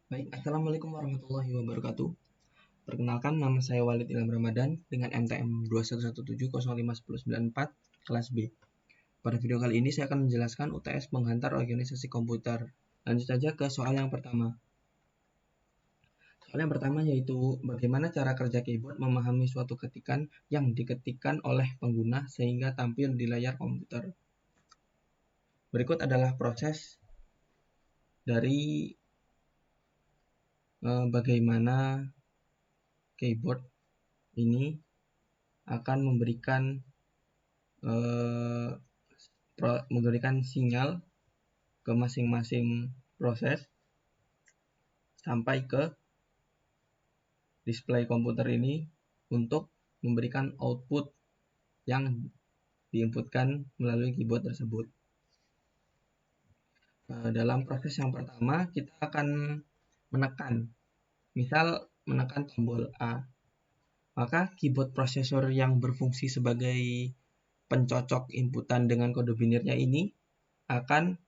Baik, Assalamualaikum warahmatullahi wabarakatuh. Perkenalkan, nama saya Walid Ilham Ramadan dengan MTM 211705194 kelas B. Pada video kali ini saya akan menjelaskan UTS penghantar organisasi komputer. Lanjut saja ke soal yang pertama. Soal yang pertama yaitu bagaimana cara kerja keyboard memahami suatu ketikan yang diketikkan oleh pengguna sehingga tampil di layar komputer. Berikut adalah proses dari bagaimana keyboard ini akan memberikan sinyal ke masing-masing proses sampai ke display komputer ini untuk memberikan output yang diinputkan melalui keyboard tersebut. Dalam proses yang pertama kita akan menekan, misal menekan tombol A, maka keyboard prosesor yang berfungsi sebagai pencocok inputan dengan kode binirnya ini akan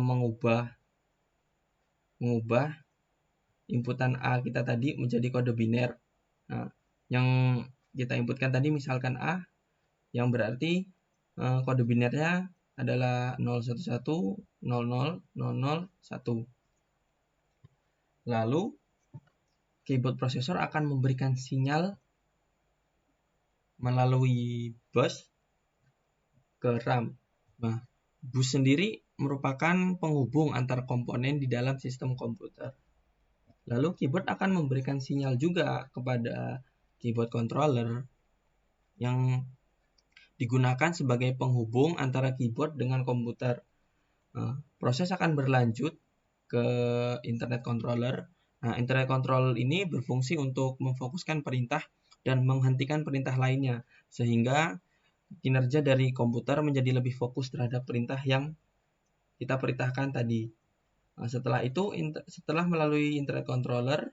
mengubah inputan A kita tadi menjadi kode biner. Nah, yang kita inputkan tadi misalkan A, yang berarti kode binernya adalah 011000001. Lalu keyboard prosesor akan memberikan sinyal melalui bus ke RAM. Nah, bus sendiri merupakan penghubung antar komponen di dalam sistem komputer. Lalu keyboard akan memberikan sinyal juga kepada keyboard controller yang digunakan sebagai penghubung antara keyboard dengan komputer. Proses akan berlanjut ke internet controller. Nah, internet controller ini berfungsi untuk memfokuskan perintah dan menghentikan perintah lainnya, sehingga kinerja dari komputer menjadi lebih fokus terhadap perintah yang kita perintahkan tadi. Setelah itu, setelah melalui internet controller,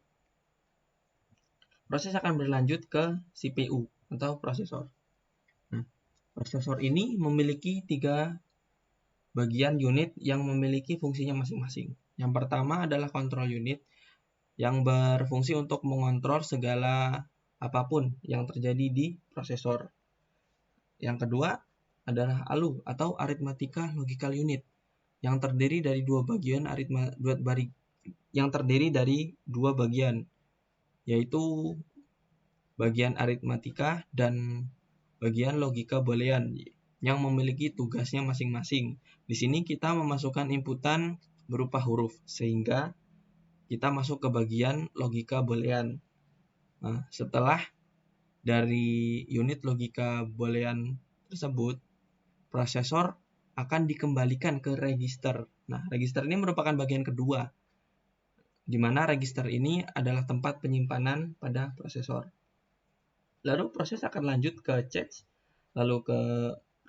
proses akan berlanjut ke CPU atau prosesor. Nah, prosesor ini memiliki 3 bagian unit yang memiliki fungsinya masing-masing. Yang pertama adalah control unit yang berfungsi untuk mengontrol segala apapun yang terjadi di prosesor. Yang kedua adalah ALU atau Arithmetica Logical Unit yang terdiri dari dua bagian, yaitu bagian aritmatika dan bagian logika boolean yang memiliki tugasnya masing-masing. Di sini kita memasukkan inputan berupa huruf sehingga kita masuk ke bagian logika boolean. Nah, setelah dari unit logika boolean tersebut, prosesor akan dikembalikan ke register. Nah, register ini merupakan bagian kedua, di mana register ini adalah tempat penyimpanan pada prosesor. Lalu proses akan lanjut ke cache, lalu ke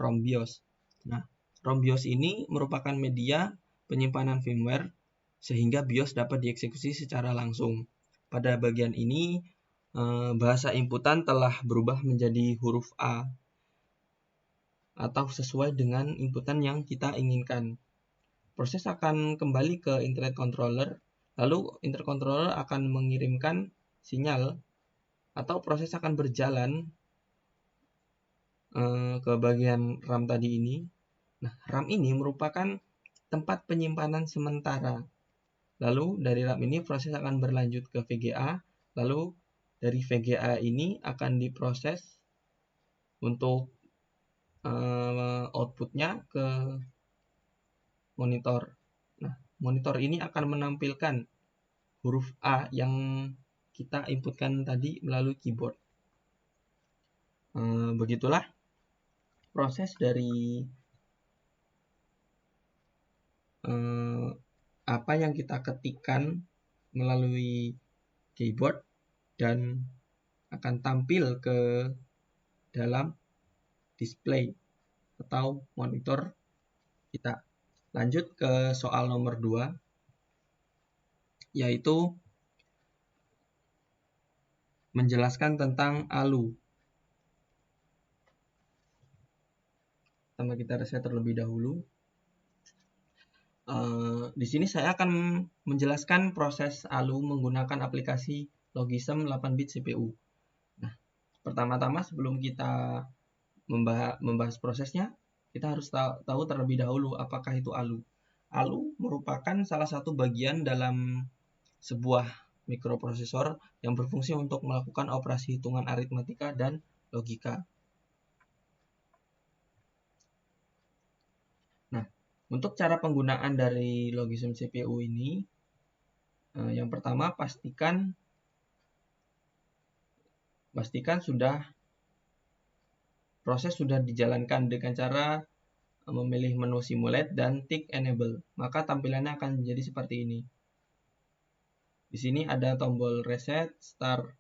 ROM BIOS. Nah, ROM BIOS ini merupakan media penyimpanan firmware sehingga BIOS dapat dieksekusi secara langsung. Pada bagian ini, bahasa inputan telah berubah menjadi huruf A atau sesuai dengan inputan yang kita inginkan. Proses akan kembali ke internet controller, lalu internet controller akan mengirimkan sinyal atau proses akan berjalan ke bagian RAM tadi ini. Nah, RAM ini merupakan tempat penyimpanan sementara. Lalu dari RAM ini proses akan berlanjut ke VGA, lalu dari VGA ini akan diproses untuk outputnya ke monitor. Nah, monitor ini akan menampilkan huruf A yang kita inputkan tadi melalui keyboard. Begitulah proses dari apa yang kita ketikkan melalui keyboard dan akan tampil ke dalam display atau monitor kita. Lanjut ke soal nomor 2, yaitu menjelaskan tentang ALU. Pertama kita reset terlebih dahulu. Di sini saya akan menjelaskan proses ALU menggunakan aplikasi Logism 8-bit CPU. Nah, pertama-tama sebelum kita membahas prosesnya, kita harus tahu terlebih dahulu apakah itu ALU. ALU merupakan salah satu bagian dalam sebuah mikroprosesor yang berfungsi untuk melakukan operasi hitungan aritmatika dan logika. Nah, untuk cara penggunaan dari Logism CPU ini, yang pertama pastikan proses sudah dijalankan dengan cara memilih menu simulate dan tick enable. Maka tampilannya akan menjadi seperti ini. Di sini ada tombol reset, start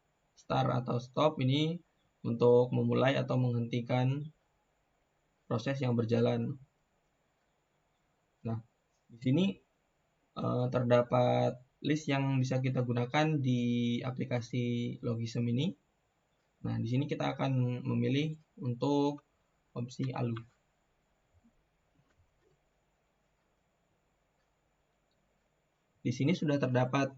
atau stop ini untuk memulai atau menghentikan proses yang berjalan. Nah, di sini terdapat list yang bisa kita gunakan di aplikasi Logism ini. Nah, di sini kita akan memilih untuk opsi ALU. Di sini sudah terdapat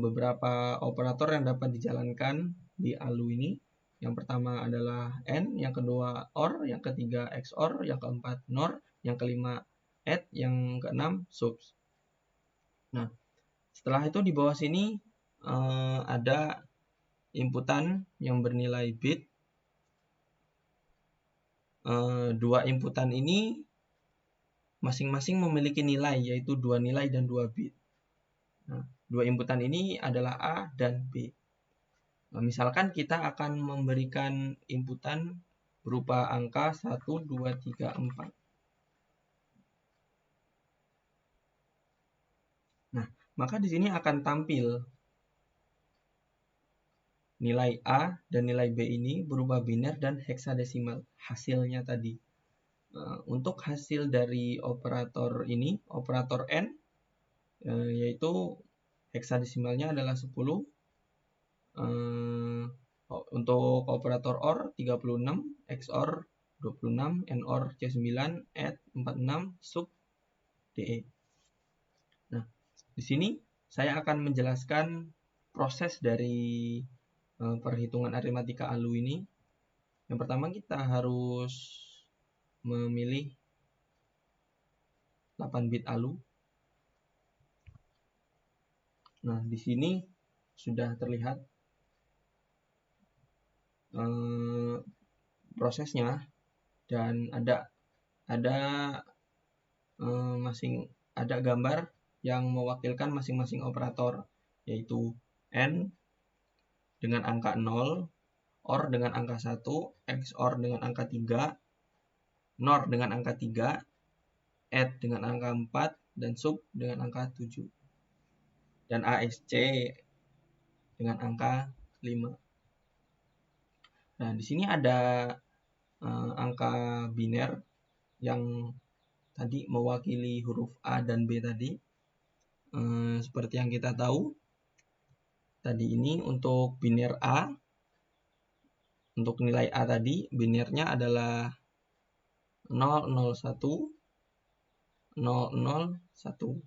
beberapa operator yang dapat dijalankan di ALU ini. Yang pertama adalah AND, yang kedua OR, yang ketiga XOR, yang keempat NOR, yang kelima ADD, yang keenam SUBS. Nah, setelah itu di bawah sini ada inputan yang bernilai bit. Dua inputan ini masing-masing memiliki nilai, yaitu 2 nilai dan 2 bit. Nah, dua inputan ini adalah A dan B. Nah, misalkan kita akan memberikan inputan berupa angka 1, 2, 3, 4. Nah, maka di sini akan tampil nilai A dan nilai B ini berupa biner dan heksadesimal hasilnya tadi. Untuk hasil dari operator ini, operator N, yaitu heksadesimalnya adalah 10. Untuk operator OR 36, XOR 26, NOR C9, ADD 46, SUB DE. Nah, di sini saya akan menjelaskan proses dari perhitungan aritmatika ALU ini. Yang pertama kita harus memilih 8-bit ALU. Nah, di sini sudah terlihat prosesnya dan ada gambar yang mewakilkan masing-masing operator, yaitu N dengan angka 0, OR dengan angka 1, XOR dengan angka 3, NOR dengan angka 3, ADD dengan angka 4, dan SUB dengan angka 7. Dan ASC dengan angka 5. Nah, di sini ada angka biner yang tadi mewakili huruf A dan B tadi. Seperti yang kita tahu, tadi ini untuk biner A, untuk nilai A tadi, binernya adalah 001, 001.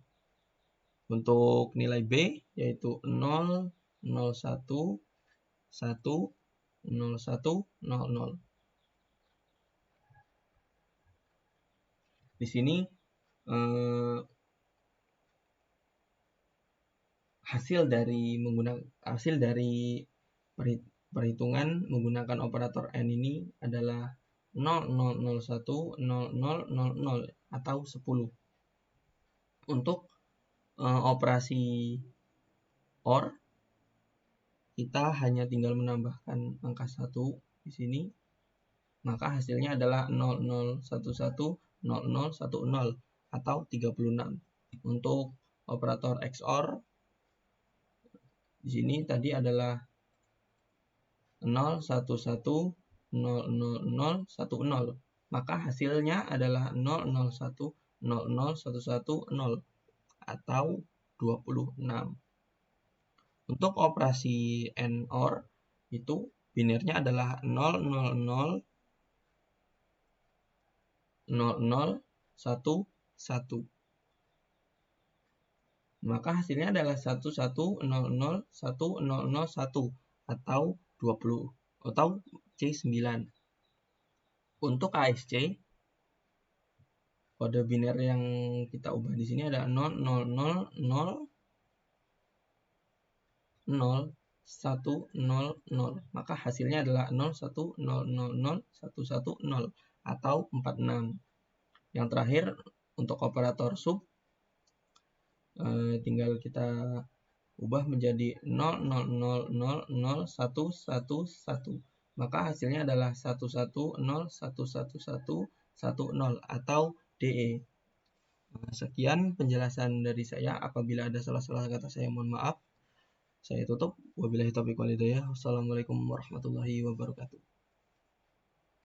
Untuk nilai B, yaitu 0, 01, 1, 01, 00. Di sini hasil dari perhitungan menggunakan operator N ini adalah 0001, 0000 atau 10. Untuk operasi OR, kita hanya tinggal menambahkan angka 1 di sini, maka hasilnya adalah 0011, 0010 atau 36. Untuk operator XOR, di sini tadi adalah 011, 00010, maka hasilnya adalah 001, 00110 atau 26. Untuk operasi NOR itu binernya adalah 000 0011. maka hasilnya adalah 11001001 atau 20 atau C9. Untuk ASC, kode biner yang kita ubah di sini ada 000000110, maka hasilnya adalah 010000110 atau 46. Yang terakhir untuk operator sub, tinggal kita ubah menjadi 0000111, maka hasilnya adalah 110111110 atau DE. Sekian penjelasan dari saya. Apabila ada salah-salah kata saya, mohon maaf. Saya tutup. Wabillahi taufiq wal hidayah. Wassalamualaikum warahmatullahi wabarakatuh.